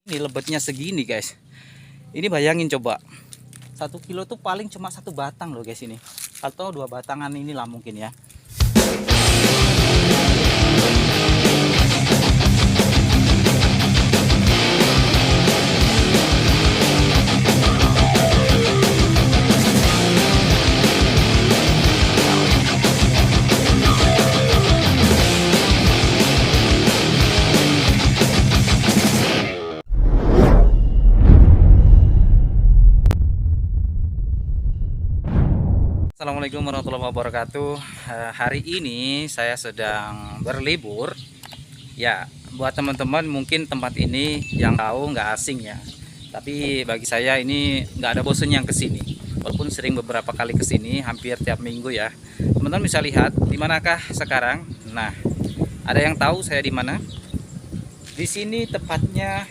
Ini lebetnya segini guys. Ini bayangin coba, 1 kilo tuh paling cuma 1 batang loh guys ini, atau 2 batangan inilah mungkin ya. Assalamualaikum warahmatullahi wabarakatuh. Hari ini saya sedang berlibur. Ya, buat teman-teman mungkin tempat ini yang tahu nggak asing ya. Tapi bagi saya ini nggak ada bosannya yang kesini. Walaupun sering beberapa kali kesini, hampir tiap minggu ya. Teman-teman bisa lihat di manakah sekarang. Nah, ada yang tahu saya di mana? Di sini tepatnya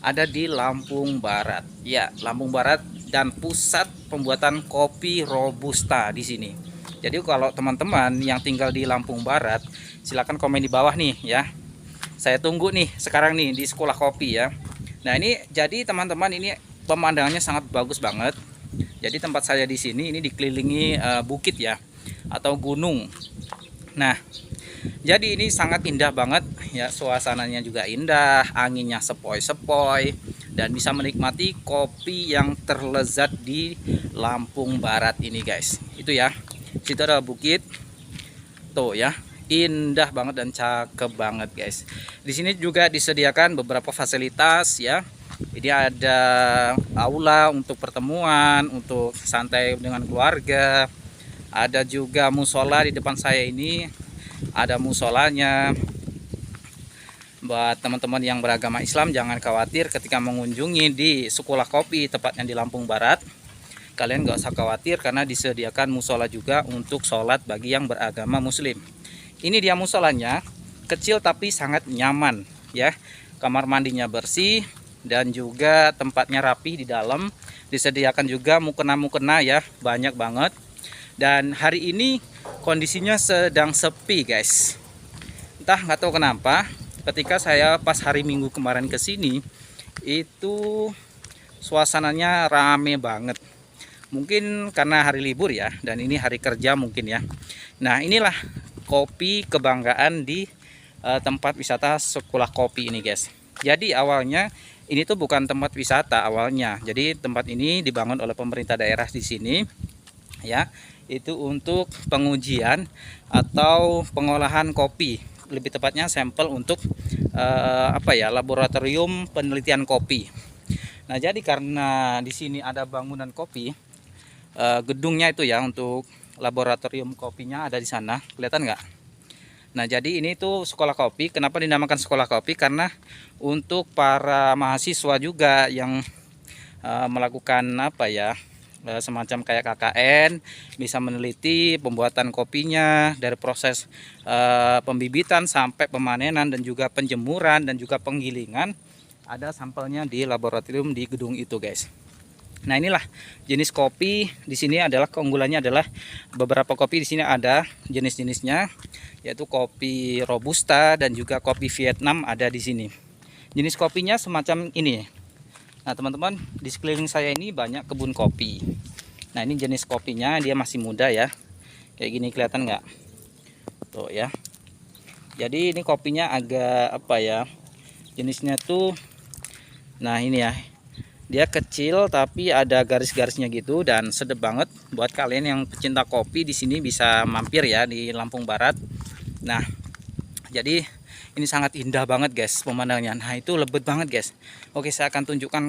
ada di Lampung Barat. Ya, Lampung Barat dan pusat pembuatan kopi robusta di sini. Jadi kalau teman-teman yang tinggal di Lampung Barat, silakan komen di bawah nih ya. Saya tunggu nih sekarang nih di sekolah kopi ya. Nah, ini jadi teman-teman, ini pemandangannya sangat bagus banget. Jadi tempat saya di sini ini dikelilingi bukit ya, atau gunung. Nah, jadi ini sangat indah banget ya, suasananya juga indah, anginnya sepoi-sepoi, dan bisa menikmati kopi yang terlezat di Lampung Barat ini guys. Itu ya, situ ada bukit tuh ya, indah banget dan cakep banget guys. Di sini juga disediakan beberapa fasilitas ya. Ini ada aula untuk pertemuan, untuk santai dengan keluarga. Ada juga musola di depan saya ini, ada musolanya. Buat teman-teman yang beragama Islam, jangan khawatir ketika mengunjungi di sekolah kopi tepatnya di Lampung Barat. Kalian gak usah khawatir karena disediakan musola juga untuk sholat bagi yang beragama Muslim. Ini dia musolanya, kecil tapi sangat nyaman ya. Kamar mandinya bersih dan juga tempatnya rapi di dalam. Disediakan juga mukena-mukena ya, banyak banget. Dan hari ini kondisinya sedang sepi guys. Entah nggak tahu kenapa, ketika saya pas hari Minggu kemarin ke sini itu suasananya rame banget. Mungkin karena hari libur ya, dan ini hari kerja mungkin ya. Nah, inilah kopi kebanggaan di tempat wisata sekolah kopi ini guys. Jadi awalnya ini tuh bukan tempat wisata awalnya. Jadi tempat ini dibangun oleh pemerintah daerah di sini ya. Itu untuk pengujian atau pengolahan kopi, lebih tepatnya sampel untuk laboratorium penelitian kopi. Nah, jadi karena di sini ada bangunan kopi, gedungnya itu ya untuk laboratorium kopinya ada di sana, kelihatan nggak? Nah, jadi ini tuh sekolah kopi. Kenapa dinamakan sekolah kopi? Karena untuk para mahasiswa juga yang melakukan semacam kayak KKN, bisa meneliti pembuatan kopinya dari proses pembibitan sampai pemanenan dan juga penjemuran dan juga penggilingan. Ada sampelnya di laboratorium di gedung itu guys. Nah, inilah jenis kopi di sini. Adalah keunggulannya adalah beberapa kopi di sini ada jenis-jenisnya, yaitu kopi robusta dan juga kopi Vietnam ada di sini. Jenis kopinya semacam ini. Nah, teman-teman, di sekeliling saya ini banyak kebun kopi. Nah, ini jenis kopinya, dia masih muda ya. Kayak gini, kelihatan nggak? Tuh ya. Jadi ini kopinya agak jenisnya tuh, nah ini ya. Dia kecil tapi ada garis-garisnya gitu dan sedap banget. Buat kalian yang pecinta kopi di sini bisa mampir ya di Lampung Barat. Nah, jadi ini sangat indah banget guys pemandangannya. Nah, itu lebet banget guys. Oke, saya akan tunjukkan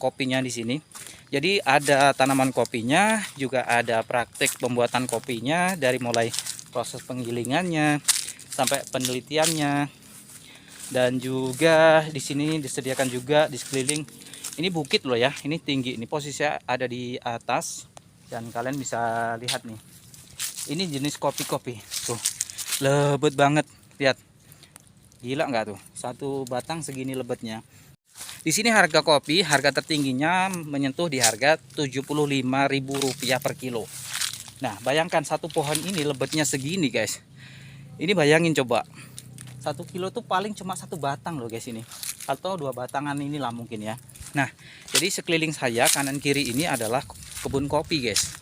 kopinya di sini. Jadi ada tanaman kopinya, juga ada praktik pembuatan kopinya dari mulai proses penggilingannya sampai penelitiannya. Dan juga di sini disediakan juga di sekeliling. Ini bukit loh ya, ini tinggi. Ini posisinya ada di atas dan kalian bisa lihat nih. Ini jenis kopi-kopi. Tuh, lebet banget. Lihat. Gila nggak tuh? Satu batang segini lebetnya. Di sini harga kopi, harga tertingginya menyentuh di harga Rp75.000 per kilo. Nah, bayangkan satu pohon ini lebetnya segini guys. Ini bayangin coba, 1 kilo tuh paling cuma 1 batang loh guys ini, atau 2 batangan inilah mungkin ya. Nah, jadi sekeliling saya kanan kiri ini adalah kebun kopi guys.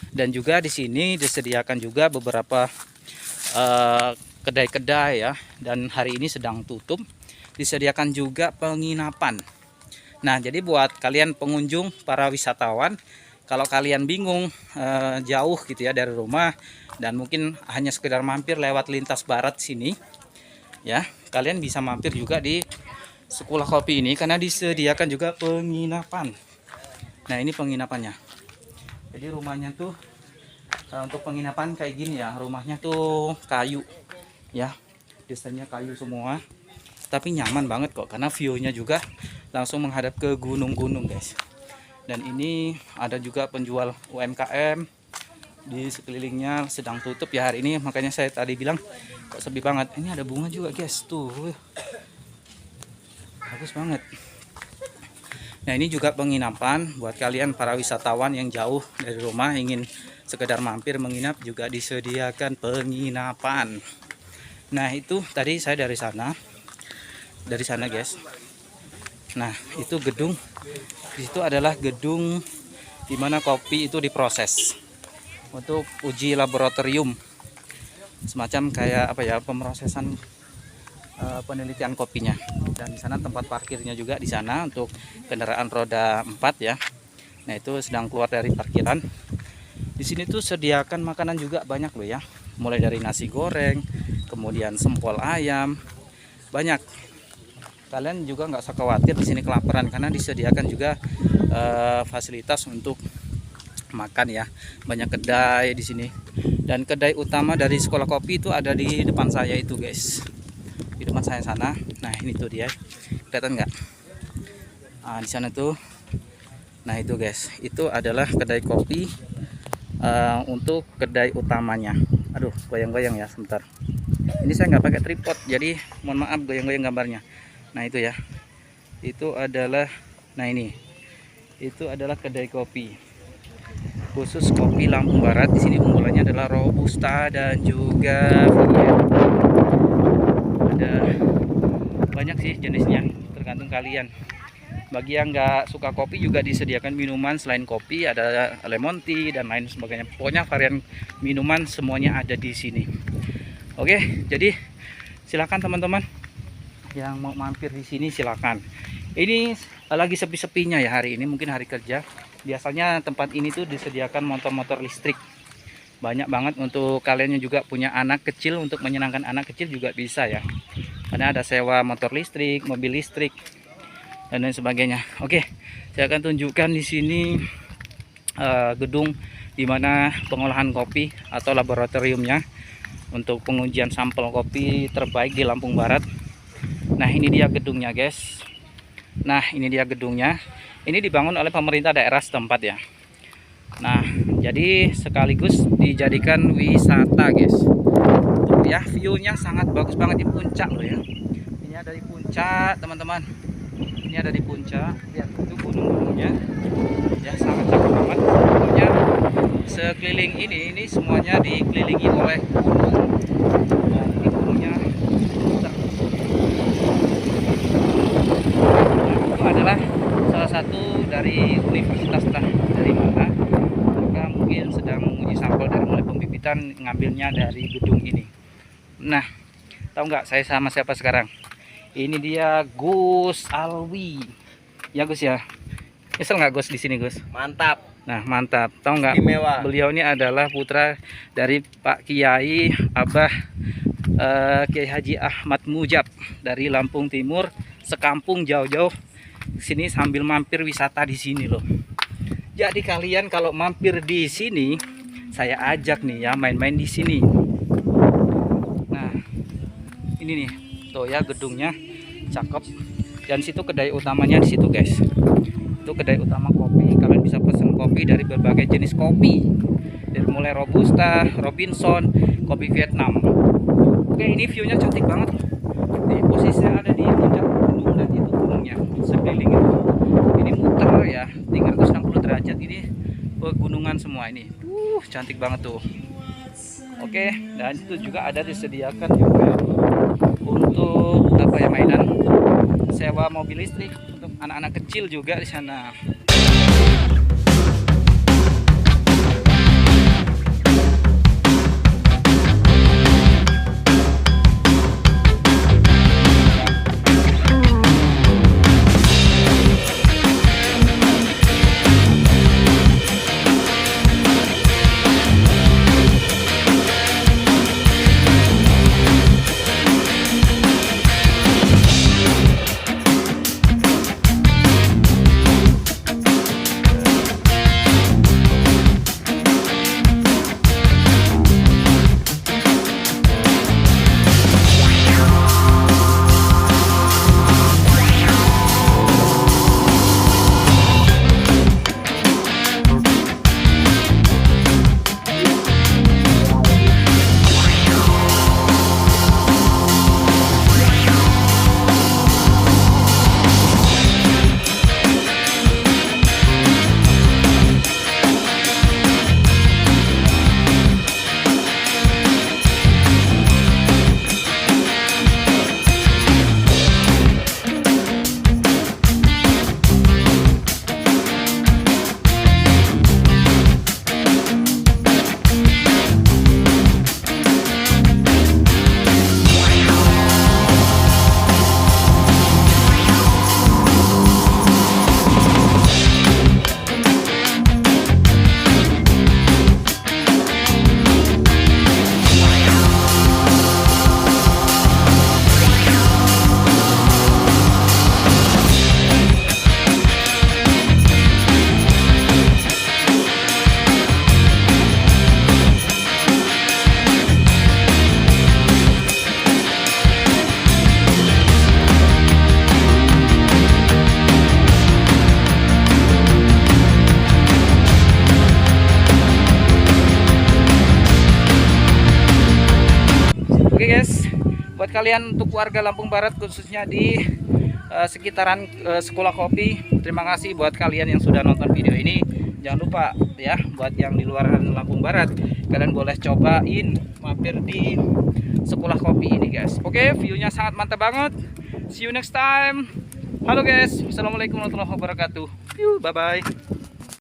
Dan juga di sini disediakan juga beberapa kedai-kedai ya. Dan hari ini sedang tutup. Disediakan juga penginapan. Nah, jadi buat kalian pengunjung, para wisatawan, kalau kalian bingung jauh gitu ya dari rumah dan mungkin hanya sekedar mampir lewat lintas barat sini ya, kalian bisa mampir juga di Sekolah Kopi ini karena disediakan juga penginapan. Nah, ini penginapannya. Jadi rumahnya tuh untuk penginapan kayak gini ya, rumahnya tuh kayu ya, desainnya kayu semua, tapi nyaman banget kok karena view-nya juga langsung menghadap ke gunung-gunung guys. Dan ini ada juga penjual UMKM di sekelilingnya, sedang tutup ya hari ini, makanya saya tadi bilang kok sepi banget. Ini ada bunga juga guys, tuh bagus banget. Nah, ini juga penginapan buat kalian para wisatawan yang jauh dari rumah ingin sekedar mampir menginap, juga disediakan penginapan. Nah, itu tadi saya dari sana guys. Nah, itu gedung, di situ adalah gedung di mana kopi itu diproses untuk uji laboratorium, semacam kayak apa ya, pemrosesan penelitian kopinya. Dan di sana tempat parkirnya juga di sana untuk kendaraan roda 4 ya. Nah, itu sedang keluar dari parkiran. Di sini tuh sediakan makanan juga banyak loh ya, mulai dari nasi goreng, kemudian sempol ayam, banyak. Kalian juga nggak usah khawatir di sini kelaparan karena disediakan juga fasilitas untuk makan ya. Banyak kedai di sini. Dan kedai utama dari Sekolah Kopi itu ada di depan saya itu guys. Di depan saya sana. Nah, ini tuh dia. Kelihatan nggak? Nah, di sana tuh. Nah, itu guys. Itu adalah kedai kopi untuk kedai utamanya. Aduh, goyang-goyang ya sebentar. Ini saya nggak pakai tripod, jadi mohon maaf goyang-goyang gambarnya. Nah, itu ya, itu adalah, nah ini, itu adalah kedai kopi khusus kopi Lampung Barat. Di sini unggulannya adalah Robusta dan juga Viet. Ada banyak sih jenisnya, tergantung kalian. Bagi yang nggak suka kopi juga disediakan minuman selain kopi, ada lemon tea dan lain sebagainya. Pokoknya varian minuman semuanya ada di sini. Oke, jadi silakan teman-teman yang mau mampir di sini silakan. Ini lagi sepi-sepinya ya hari ini, mungkin hari kerja. Biasanya tempat ini tuh disediakan motor-motor listrik. Banyak banget untuk kalian yang juga punya anak kecil, untuk menyenangkan anak kecil juga bisa ya. Karena ada sewa motor listrik, mobil listrik dan lain sebagainya. Oke, saya akan tunjukkan di sini gedung dimana pengolahan kopi atau laboratoriumnya untuk pengujian sampel kopi terbaik di Lampung Barat. Nah, ini dia gedungnya guys. Nah, ini dia gedungnya. Ini dibangun oleh pemerintah daerah setempat ya. Nah, jadi sekaligus dijadikan wisata guys. Tuh ya, view-nya sangat bagus banget di puncak loh ya. Ini ada di puncak teman-teman. Ini ada di puncak. Lihat itu gunung-gunungnya. Ya, sangat cakep banget. Pokoknya sekeliling ini semuanya dikelilingi oleh gunung. Nah, ini gunungnya itu adalah salah satu dari universitas dari mana mereka mungkin sedang menguji sampel dari mulai pembibitan, ngambilnya dari gedung ini. Nah, tahu nggak saya sama siapa sekarang? Ini dia Gus Alwi ya Gus ya. Kesel nggak Gus di sini Gus? Mantap. Nah, mantap. Tahu nggak? Istimewa. Beliau ini adalah putra dari Pak Kiai Abah Kiai Haji Ahmad Mujab dari Lampung Timur, sekampung jauh-jauh sini sambil mampir wisata di sini loh. Jadi kalian kalau mampir di sini, saya ajak nih ya main-main di sini. Nah, ini nih, tuh ya gedungnya cakep. Dan situ kedai utamanya di situ guys. Itu kedai utama kopi. Kalian bisa pesen kopi dari berbagai jenis kopi, dari mulai Robusta, Robinson, kopi Vietnam. Oke, ini viewnya cantik banget. Di posisinya ada di puncak gunung dan itu gunungnya sekeliling itu. Ini muter ya, 360 derajat ini pegunungan semua ini. Cantik banget tuh. Oke, dan itu juga ada disediakan juga untuk untuk apa ya, mainan, sewa mobil listrik untuk anak-anak kecil juga di sana. Oke guys, buat kalian untuk warga Lampung Barat khususnya di sekitaran Sekolah Kopi, terima kasih buat kalian yang sudah nonton video ini. Jangan lupa ya, buat yang di luar Lampung Barat, kalian boleh cobain mampir di Sekolah Kopi ini guys. Oke, viewnya sangat mantap banget. See you next time. Halo guys, assalamualaikum warahmatullahi wabarakatuh. Bye bye.